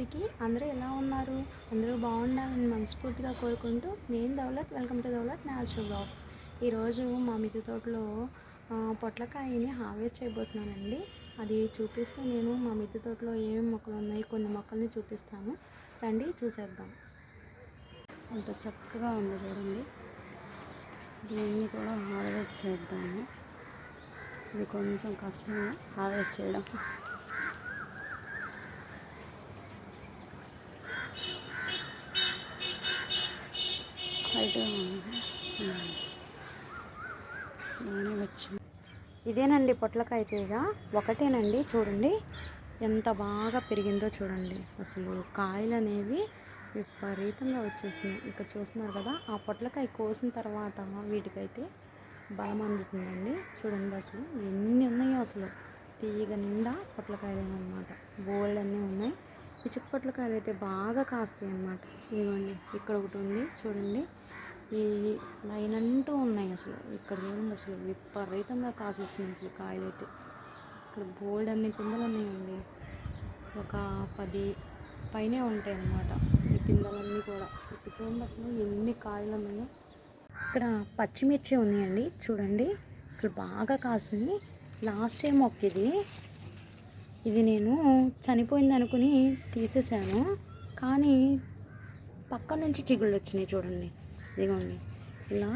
అందరికీ. అందరూ ఎలా ఉన్నారు? అందరూ బాగుండాలని మనస్ఫూర్తిగా కోరుకుంటూ నేను Daulat. Welcome to Daulat natural blogs. ఈరోజు మా మిద్దె తోటలో పొట్లకాయని హార్వెస్ట్ చేయబోతున్నానండి. అది చూపిస్తూ నేను మా మిద్దె తోటలో ఏమేమి మొక్కలు ఉన్నాయి కొన్ని మొక్కల్ని చూపిస్తాను. రండి చూసేద్దాం. అంత చక్కగా ఉంది చూడండి. దీన్ని కూడా హార్వెస్ట్ చేద్దాము. ఇది కొంచెం కష్టమే హార్వెస్ట్ చేయడం. ఇదేనండి పొట్లకాయ తీగ. ఒకటేనండి, చూడండి ఎంత బాగా పెరిగిందో చూడండి. అసలు కాయలు అనేవి విపరీతంగా వచ్చేసినాయి. ఇక్కడ చూస్తున్నారు కదా, ఆ పొట్లకాయ కోసిన తర్వాత వీటికైతే బలం అందుతుందండి. చూడండి అసలు ఎన్ని ఉన్నాయో, అసలు తీగ నిండా పొట్లకాయలేనమాట. బోల్డ్ అన్నీ ఉన్నాయి. పిచ్చుక పొట్లకాయలు అయితే బాగా కాస్తాయి అన్నమాట. ఇదిగోండి ఇక్కడ ఒకటి ఉంది చూడండి. ఈ లైన్ అంటూ ఉన్నాయి. అసలు ఇక్కడ చూడండి, అసలు విపరీతంగా కాసేస్తున్నాయి అసలు కాయలు అయితే. ఇక్కడ బోల్డ్ అన్ని పిందెలు ఉన్నాయండి. ఒక 10 పైనే ఉంటాయి అన్నమాట ఈ పిందెలన్నీ కూడా. ఇక్కడ చూడండి అసలు ఎన్ని కాయలు ఉన్నాయో. ఇక్కడ పచ్చిమిర్చి ఉన్నాయండి చూడండి, అసలు బాగా కాసినాయి. లాస్ట్ టైం ఇది నేను చనిపోయింది అనుకుని తీసేసాను, కానీ పక్క నుంచి చిగుళ్ళు వచ్చినాయి చూడండి. ఇదిగోండి ఇలా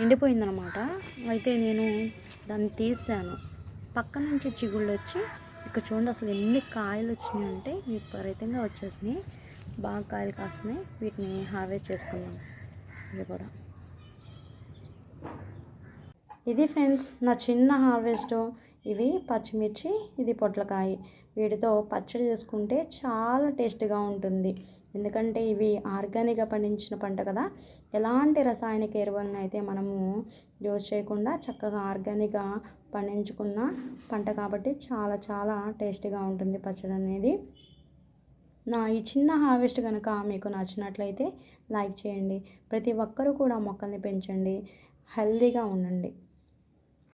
ఎండిపోయిందనమాట. అయితే నేను దాన్ని తీసాను, పక్క నుంచి చిగుళ్ళు వచ్చి ఇక్కడ చూడండి అసలు ఎన్ని కాయలు వచ్చినాయి అంటే విపరీతంగా వచ్చేసినాయి. బాగా కాయలు కాస్తున్నాయి. వీటిని హార్వెస్ట్ చేసుకుందాం. ఇది కూడా ఇది ఫ్రెండ్స్ నా చిన్న హార్వెస్ట్. ఇవి పచ్చిమిర్చి, ఇది పొట్లకాయ. వీటితో పచ్చడి చేసుకుంటే చాలా టేస్ట్గా ఉంటుంది. ఎందుకంటే ఇవి ఆర్గానిక్గా పండించిన పంట కదా, ఎలాంటి రసాయనిక ఎరువులను అయితే మనము యూజ్ చేయకుండా చక్కగా ఆర్గానిక్గా పండించుకున్న పంట కాబట్టి చాలా చాలా టేస్టీగా ఉంటుంది పచ్చడి అనేది. నా ఈ చిన్న హార్వెస్ట్ కనుక మీకు నచ్చినట్లయితే లైక్ చేయండి. ప్రతి ఒక్కరూ కూడా మొక్కల్ని పెంచండి, హెల్తీగా ఉండండి.